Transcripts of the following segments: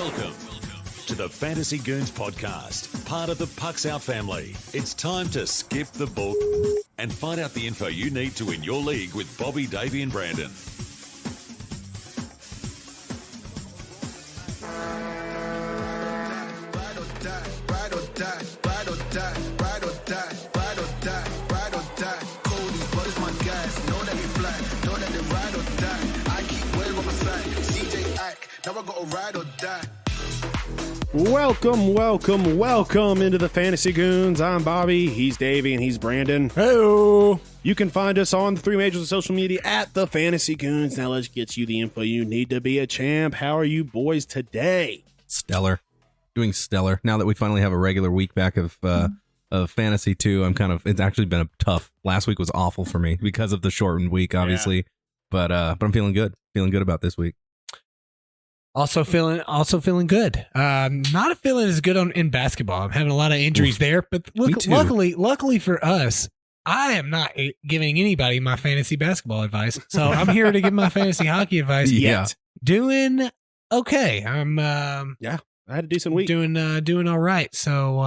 Welcome to the Fantasy Goons podcast, part of the Pucks Out family. It's time to skip the book and find out the info you need to win your league with Bobby, Davey, and Brandon. Welcome into the Fantasy Goons. I'm Bobby, he's Davey, and he's Brandon. Hello. You can find us on the three majors of social media at the Fantasy Goons. Now let's get you the info you need to be a champ. How are you boys today? Stellar. Doing stellar. Now that we finally have a regular week back of fantasy too, it's actually been tough. Last week was awful for me because of the shortened week, obviously. Yeah. But I'm feeling good. Feeling good about this week. Also feeling good. Not feeling as good in basketball. I'm having a lot of injuries there, but luckily for us, I am not giving anybody my fantasy basketball advice. So I'm here to give my fantasy hockey advice. Yeah. Doing okay. I'm I had a decent week. Doing all right. So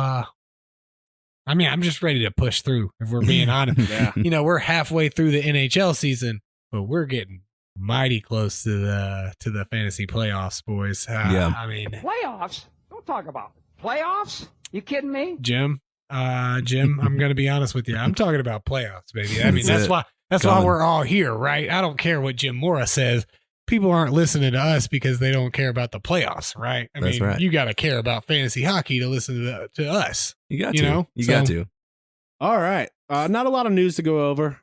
I'm just ready to push through, if we're being honest. Yeah. We're halfway through the NHL season, but we're getting mighty close to the fantasy playoffs, boys. Playoffs? Don't talk about playoffs. You kidding me? Jim, I'm going to be honest with you. I'm talking about playoffs, baby. I mean, that's why we're all here, right? I don't care what Jim Mora says. People aren't listening to us because they don't care about the playoffs, right? That's right. You got to care about fantasy hockey to listen to us. You got to. You got to. All right. Not a lot of news to go over,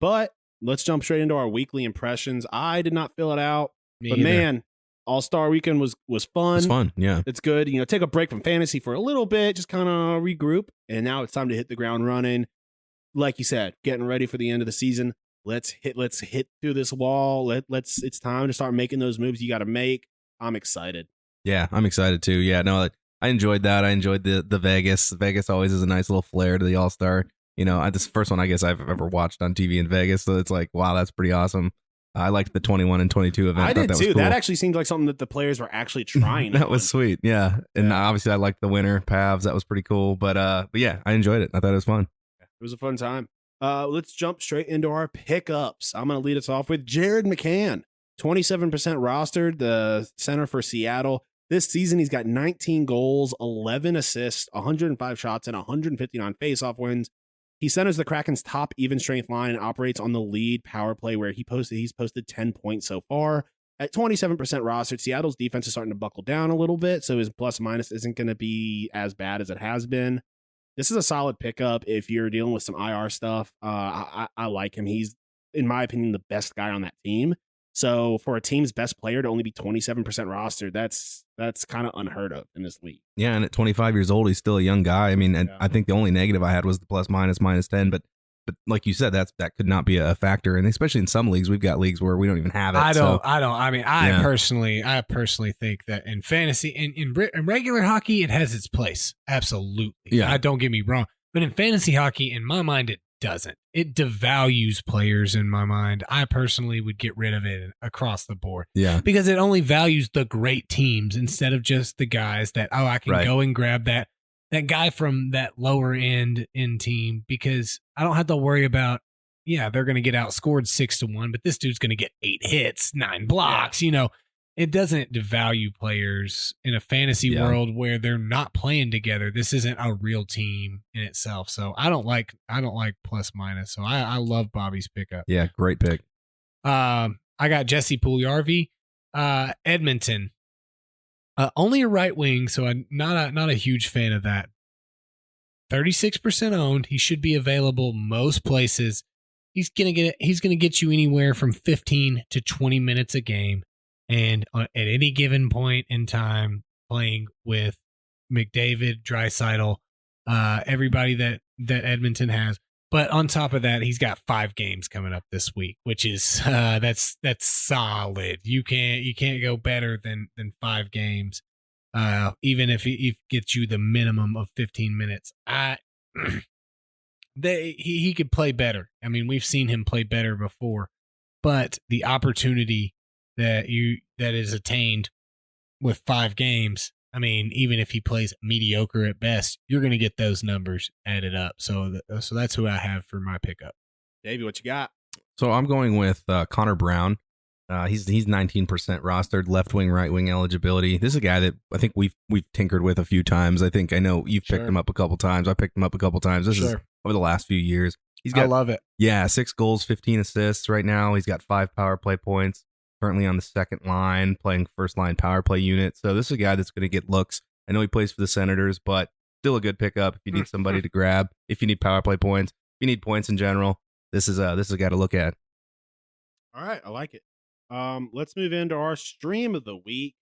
but let's jump straight into our weekly impressions. I did not fill it out, but man, All-Star Weekend was fun. It's fun, yeah. It's good. Take a break from fantasy for a little bit, just kind of regroup, and now it's time to hit the ground running. Like you said, getting ready for the end of the season. Let's hit through this wall. It's time to start making those moves you got to make. I'm excited. Yeah, I'm excited too. Yeah, no, I enjoyed that. I enjoyed the Vegas. Vegas always is a nice little flair to the All-Star. This first one I guess I've ever watched on TV in Vegas, so it's like, wow, that's pretty awesome. I liked the 21 and 22 event. I did that too. Was cool. That actually seemed like something that the players were actually trying. That was sweet, yeah. And obviously I liked the winner, Pavs. That was pretty cool. But yeah, I enjoyed it. I thought it was fun. It was a fun time. Let's jump straight into our pickups. I'm going to lead us off with Jared McCann, 27% rostered, the center for Seattle. This season, he's got 19 goals, 11 assists, 105 shots, and 159 faceoff wins. He centers the Kraken's top even strength line and operates on the lead power play where he's posted 10 points so far. At 27% rostered, Seattle's defense is starting to buckle down a little bit, so his plus minus isn't going to be as bad as it has been. This is a solid pickup if you're dealing with some IR stuff. I like him. He's, in my opinion, the best guy on that team. So for a team's best player to only be 27% rostered, that's kind of unheard of in this league. Yeah, and at 25 years old, he's still a young guy. I mean, and I think the only negative I had was the plus minus -10, but like you said, that could not be a factor, and especially in some leagues, we've got leagues where we don't even have it. I personally think that in fantasy, in regular hockey, it has its place. Absolutely. Yeah. Don't get me wrong, but in fantasy hockey, in my mind, it doesn't. It devalues players in my mind. I personally would get rid of it across the board. Yeah. Because it only values the great teams instead of just the guys that, I can go and grab that guy from that lower end in team, because I don't have to worry about, they're going to get outscored 6-1, but this dude's going to get 8 hits, 9 blocks, It doesn't devalue players in a fantasy world where they're not playing together. This isn't a real team in itself. So I don't like plus minus. So I love Bobby's pickup. Yeah, great pick. I got Jessie Pulliarvey, Edmonton. Only a right wing, so I'm not a huge fan of that. 36% owned. He should be available most places. He's gonna get you anywhere from 15 to 20 minutes a game. And at any given point in time, playing with McDavid, Draisaitl, everybody that Edmonton has. But on top of that, he's got 5 games coming up this week, which is that's solid. You can't go better than 5 games, even if he gets you the minimum of 15 minutes. He could play better. I mean, we've seen him play better before, but the opportunity that is attained with 5 games, I mean, even if he plays mediocre at best, you're going to get those numbers added up. So that's who I have for my pickup. Davey, what you got? So I'm going with Connor Brown. He's 19% rostered, left wing, right wing eligibility. This is a guy that I think we've tinkered with a few times. I know you've picked him up a couple times. I picked him up a couple times. This is over the last few years. I love it. Yeah, 6 goals, 15 assists right now. He's got 5 power play points. Currently on the second line, playing first line power play unit. So this is a guy that's going to get looks. I know he plays for the Senators, but still a good pickup if you need somebody to grab. If you need power play points, if you need points in general, this is a guy to look at. All right, I like it. Let's move into our stream of the week.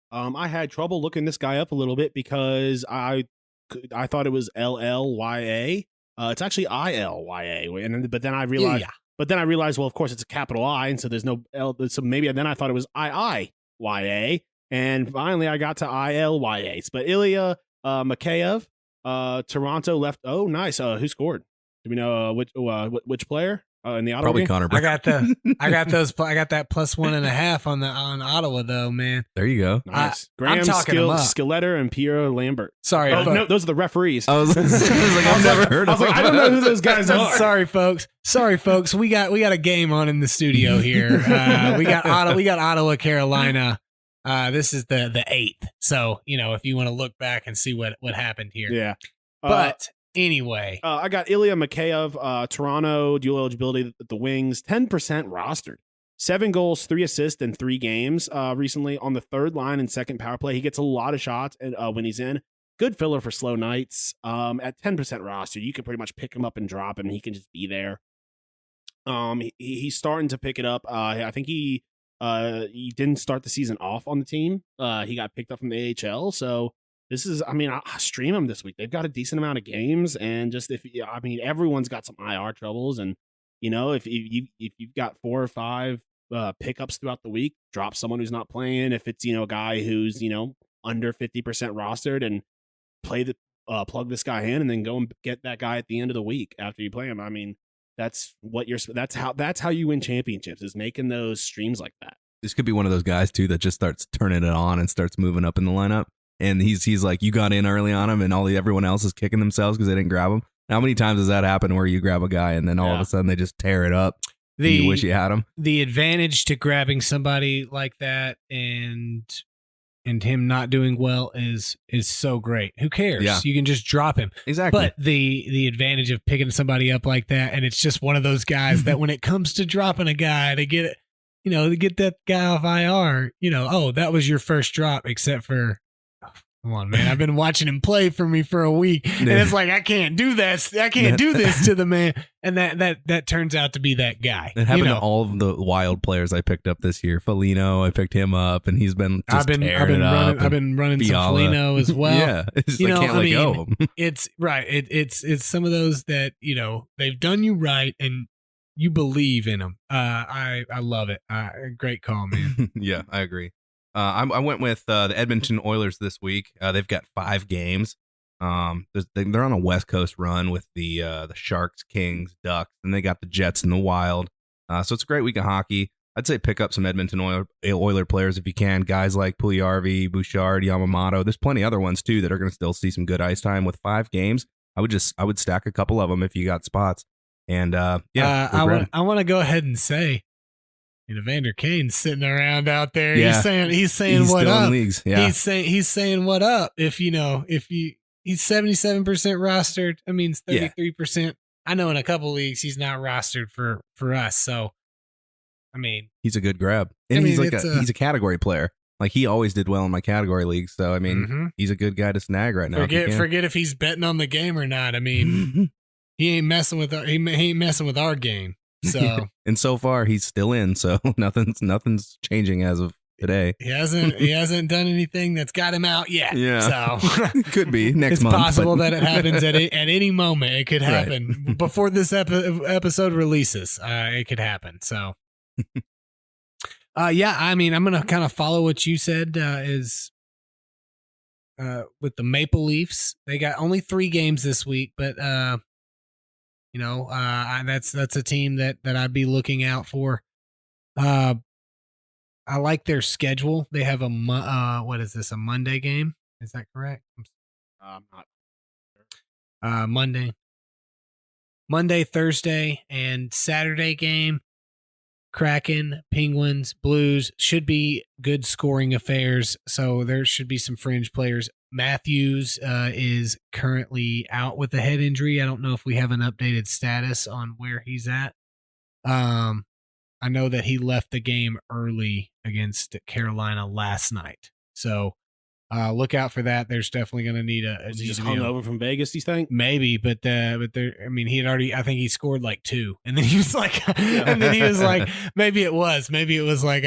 I had trouble looking this guy up a little bit because I thought it was LLYA. It's actually ILYA, but then I realized. Yeah. But then I realized, well, of course, it's a capital I, and so there's no L. So maybe then I thought it was IIYA, and finally I got to ILYA. But Ilya Mckay, Toronto left. Oh, nice. Who scored? Do we know which player in the Ottawa Probably game? Connor Brown. I got that +1.5 on Ottawa though, man. There you go. Nice. I'm Graham talking him up. Skeletter and Pierre Lambert. Sorry, Oh, folks. no, those are the referees. I was like, I've never heard of him. I don't know who those guys are. Sorry, folks. We got a game on in the studio here. We got Ottawa, Carolina. This is the 8th. So if you want to look back and see what happened here. Yeah. But anyway, I got Ilya Mckay, Toronto, dual eligibility at the Wings, 10% rostered. 7 goals, 3 assists in 3 games recently on the third line and second power play. He gets a lot of shots when he's in. Good filler for slow nights. At 10% roster, you can pretty much pick him up and drop him, and he can just be there. He's starting to pick it up. I think he didn't start the season off on the team. He got picked up from the AHL, so this is, I stream them this week. They've got a decent amount of games, and everyone's got some IR troubles, and if you've got 4 or 5 pickups throughout the week, drop someone who's not playing. If it's a guy who's under 50% rostered, and plug this guy in, and then go and get that guy at the end of the week after you play him. That's how you win championships, is making those streams like that. This could be one of those guys too that just starts turning it on and starts moving up in the lineup. And he's like, you got in early on him, and everyone else is kicking themselves because they didn't grab him. How many times does that happen where you grab a guy and then all of a sudden they just tear it up? You wish you had him. The advantage to grabbing somebody like that and him not doing well is so great. Who cares? Yeah. You can just drop him. Exactly. But the advantage of picking somebody up like that, and it's just one of those guys that when it comes to dropping a guy to get it, to get that guy off IR, that was your first drop, except for. Come on, man. I've been watching him play for me for a week, and it's like, I can't do this. I can't do this to the man. And that turns out to be that guy. It happened to all of the wild players I picked up this year. Foligno, I picked him up, and he's been just tearing it up. I've been running some Foligno as well. Yeah, I can't let go of him. It's right. It's some of those that they've done you right, and you believe in them. I love it. Great call, man. Yeah, I agree. I went with the Edmonton Oilers this week. They've got 5 games. They're on a West Coast run with the Sharks, Kings, Ducks, and they got the Jets and the Wild. So it's a great week of hockey. I'd say pick up some Edmonton Oiler players if you can. Guys like Puljujarvi, Bouchard, Yamamoto. There's plenty other ones too that are going to still see some good ice time with 5 games. I would stack a couple of them if you got spots. And I want to go ahead and say. Evander Kane's sitting around out there. Yeah. He's saying what still up. In leagues. Yeah. He's saying what up. If he's 77% rostered, that means 33%. Yeah. I know in a couple leagues he's not rostered for us. So, he's a good grab, and he's a category player. Like he always did well in my category leagues. So he's a good guy to snag right now. Forget if he's betting on the game or not. He ain't messing with our game. So and so far he's still in, so nothing's changing as of today. He hasn't done anything that's got him out yet. Yeah, so could be next month. It's possible that it happens at any moment. It could happen before this episode releases. It could happen. So, I'm gonna kind of follow what you said. Is with the Maple Leafs, they got only 3 games this week, but that's a team that I'd be looking out for. I like their schedule. They have a what is this? A Monday game? Is that correct? I'm not. Monday, Thursday, and Saturday game. Kraken, Penguins, Blues should be good scoring affairs. So there should be some fringe players. Matthews is currently out with a head injury. I don't know if we have an updated status on where he's at. I know that he left the game early against Carolina last night. So look out for that. There's definitely going to need a. Was he just hung over from Vegas, do you think? Maybe, but there. I mean, he had already. I think he scored like 2, and then he was like, and then he was like, maybe it was like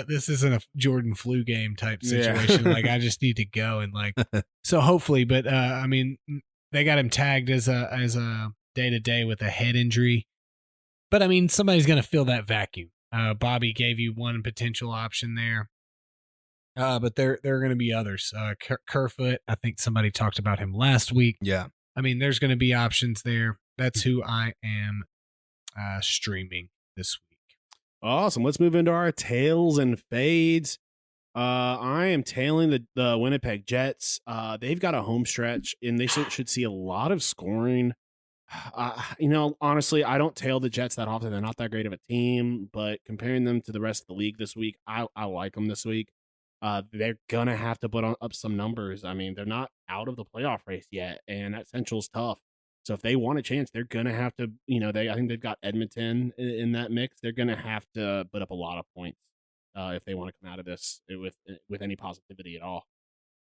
this isn't a Jordan flu game type situation. Yeah. Like I just need to go and like. So hopefully, but I mean, they got him tagged as a day-to-day with a head injury. But I mean, somebody's going to fill that vacuum. Bobby gave you one potential option there. But there are going to be others. Kerfoot, I think somebody talked about him last week. Yeah. I mean, there's going to be options there. That's who I am streaming this week. Awesome. Let's move into our tails and fades. I am tailing the Winnipeg Jets. They've got a home stretch, and they should see a lot of scoring. Honestly, I don't tail the Jets that often. They're not that great of a team, but comparing them to the rest of the league this week, I like them this week. They're gonna have to put up some numbers. I mean, they're not out of the playoff race yet, and that Central's tough. So if they want a chance, they're gonna have to. I think they've got Edmonton in that mix. They're gonna have to put up a lot of points if they want to come out of this with any positivity at all.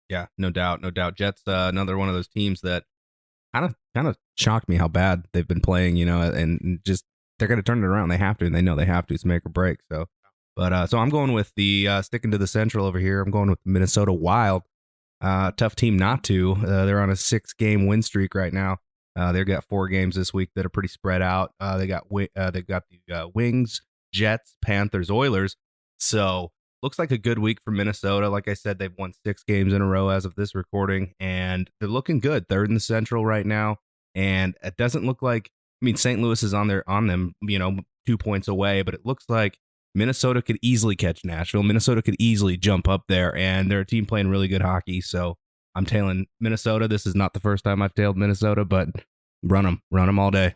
Yeah, no doubt. Jets, another one of those teams that kind of shocked me how bad they've been playing, and just they're going to turn it around. They have to, and they know they have to. It's make or break. So, but so I'm going with the sticking to the Central over here. I'm going with the Minnesota Wild. Tough team not to. They're on a 6-game win streak right now. They've got 4 games this week that are pretty spread out. They've got the Wings, Jets, Panthers, Oilers. So looks like a good week for Minnesota. Like I said, they've won 6 games in a row as of this recording, and they're looking good. Third in the Central right now, and it doesn't look like. I mean, St. Louis is on them, 2 points away, but it looks like Minnesota could easily catch Nashville. Minnesota could easily jump up there, and they're a team playing really good hockey. So I'm tailing Minnesota. This is not the first time I've tailed Minnesota, but run them all day.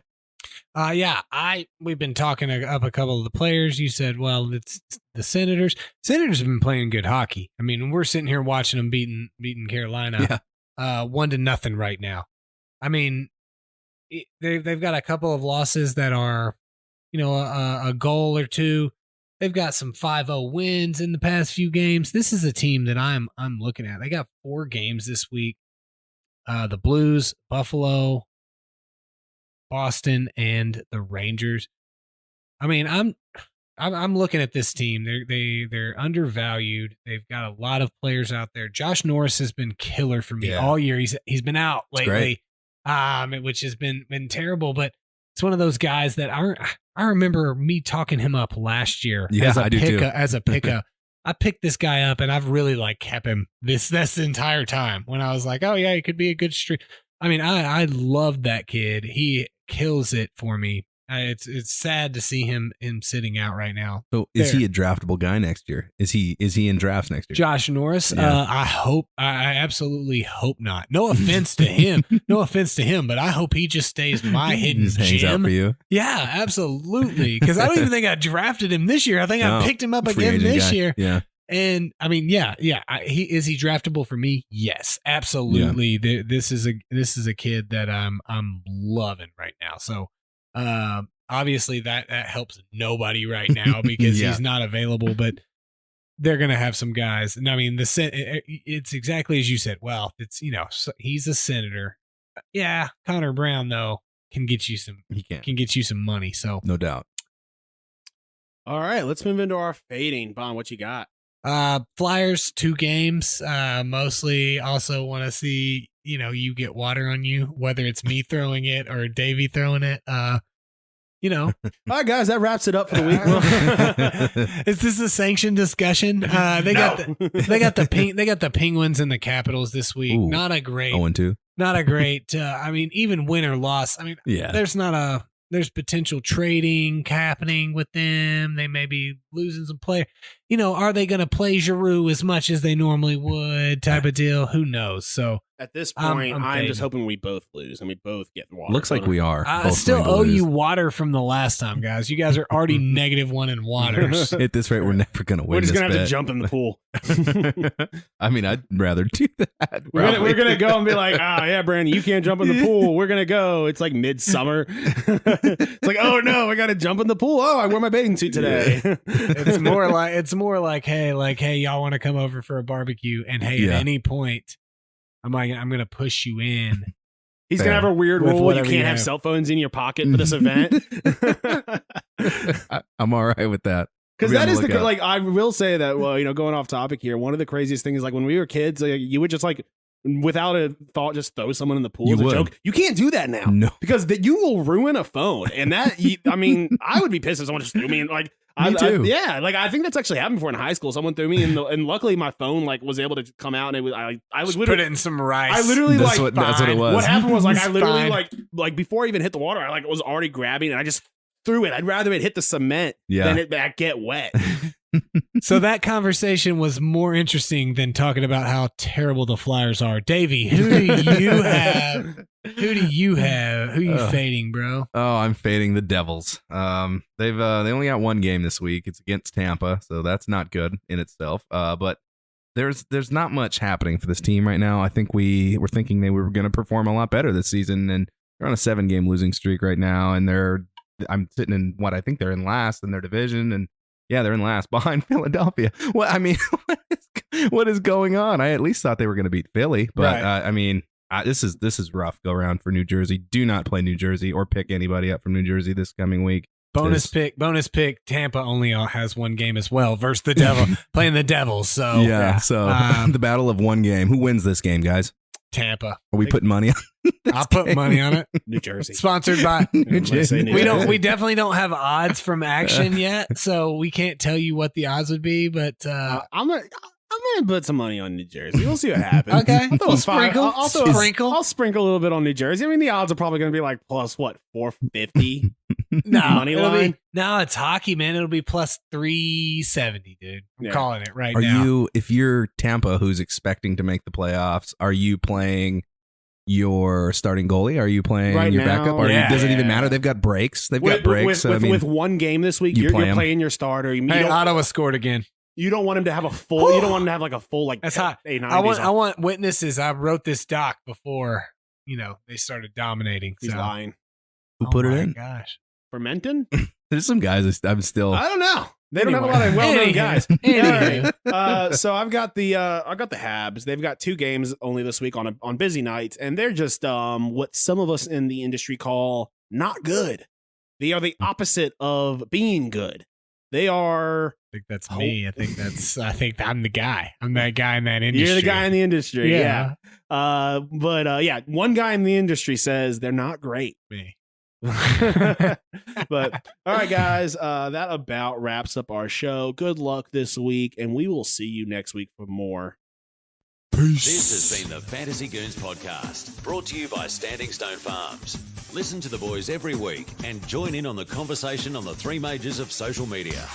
We've been talking up a couple of the players. You said, well, it's the Senators. Senators have been playing good hockey. I mean, we're sitting here watching them beating Carolina 1-0 right now. I mean, they've got a couple of losses that are, a goal or two. They've got some 5-0 wins in the past few games. This is a team that I'm looking at. They got 4 games this week. The Blues, Buffalo, Boston, and the Rangers. I mean, I'm looking at this team. They're undervalued. They've got a lot of players out there. Josh Norris has been killer for me all year. He's been out lately, which has been terrible. But it's one of those guys that I remember me talking him up last year as a pickup. I picked this guy up, and I've really kept him this entire time. When I was like, oh yeah, he could be a good streak. I mean, I loved that kid. He kills it for me. It's sad to see him sitting out right now. So is he a draftable guy next year? Is he in drafts next year? Josh Norris? Yeah. I absolutely hope not. No offense to him. But I hope he just stays my hidden just hangs gem. Out for you. Yeah, absolutely. Because I don't even think I drafted him this year. I think I picked him up again this year. Yeah. And I mean, is he draftable for me? Yes, absolutely. Yeah. This is a kid that I'm loving right now. So, obviously that helps nobody right now because he's not available. But they're gonna have some guys. And I mean, it's exactly as you said. Well, it's he's a Senator. Yeah, Connor Brown though can get you some. He can get you some money. So no doubt. All right, let's move into our fading. Bon, what you got? Flyers 2 games. Mostly also want to see, you get water on you, whether it's me throwing it or Davey throwing it. All right, guys, that wraps it up for the week. Is this a sanctioned discussion? They got the Penguins and the Capitals this week. Ooh, not a great 0-2. Not a great. I mean, even win or loss. I mean, there's potential trading happening with them. They may be losing some play. Are they going to play Giroux as much as they normally would? Type of deal. Who knows? So At this point, I'm fading. just hoping we both lose and we both get water. Looks like we are. I both still going to owe lose. you water from the last time, guys. You guys are already -1 in waters. At this rate, we're never going to win. We're just this gonna have to bet. jump in the pool. I mean, I'd rather do that. We're gonna go and be like, yeah, Brandon, you can't jump in the pool. We're gonna go. It's like midsummer. It's like, oh no, I gotta jump in the pool. Oh, I wore my bathing suit today. It's more like, hey, y'all want to come over for a barbecue? And hey, at Yeah. any point, I'm gonna push you in. He's gonna have a weird With rule. You whatever can't you have have. cell phones in your pocket for this event. I'm all right with that. Because I'll be that on is the lookout. like, I will say that, well, going off topic here, one of the craziest things is like when we were kids, you would just like, without a thought, just throw someone in the pool You as a would. joke. You can't do that now. No. Because you will ruin a phone. And that, I mean, I would be pissed if someone just threw me in, like, Me too. yeah, like I think that's actually happened before in high school. Someone threw me in, and luckily my phone like was able to come out, and it was I was Just literally put it in some rice. I literally That's like what it was. What happened was like I It's literally fine. like before I even hit the water, I like was already grabbing and I just threw it. I'd rather it hit the cement Yeah. than it that get wet. So that conversation was more interesting than talking about how terrible the Flyers are. Davey, who do you have? Who are you fading, bro? Oh, I'm fading the Devils. They only got one game this week. It's against Tampa, so that's not good in itself. But there's not much happening for this team right now. I think we were thinking they were going to perform a lot better this season, and they're on a 7-game losing streak right now. And I'm sitting in what I think they're in last in their division, and yeah, they're in last behind Philadelphia. Well, I mean, what is going on? I at least thought they were going to beat Philly, but Right. I mean. This is rough go around for New Jersey. Do not play New Jersey or pick anybody up from New Jersey this coming week. Bonus pick. Tampa only has one game as well versus the Devil, playing the Devils. So So Um, the battle of one game. Who wins this game, guys? Tampa. Are we putting money on? I'll put money on it. New Jersey. Sponsored by. New gonna say Jersey? New We Jersey. we definitely don't have odds from action yet, so we can't tell you what the odds would be. But I'm gonna put some money on New Jersey. We'll see what happens. Okay. I'll throw a five- Sprinkle. I'll throw a- Sprinkle. I'll sprinkle a little bit on New Jersey. I mean, the odds are probably gonna be like plus what 450. no, money it'll line? be no. It's hockey, man. It'll be plus 370, dude. I'm Yeah. calling it right Are now. if you're Tampa, who's expecting to make the playoffs, are you playing your starting goalie? Are you playing Right your now, backup? Or yeah. does it even matter? They've got breaks. They've got breaks. So, I mean, with one game this week, you you're play 'em. playing your starter. You, Hey, don't, Ottawa scored again. you don't want him to have a full. You don't want him to have like a full like. That's hot. 8 I 90s. want witnesses. I wrote this doc before they started dominating. He's so. lying. who put it my in? Gosh. Fermenton? There's some guys I'm still. I don't know. They don't Anyway. have a lot of well-known Anywho. guys. Anywho. All right. So I've got the Habs. They've got 2 games only this week on busy nights, and they're just what some of us in the industry call not good. They are the opposite of being good. They are. I think that's me. I think I'm the guy. I'm that guy in that industry. You're the guy in the industry. Yeah. But one guy in the industry says they're not great. Me. But all right, guys, that about wraps up our show. Good luck this week, and we will see you next week for more. This has been the Fantasy Goons podcast, brought to you by Standing Stone Farms. Listen to the boys every week and join in on the conversation on the 3 majors of social media.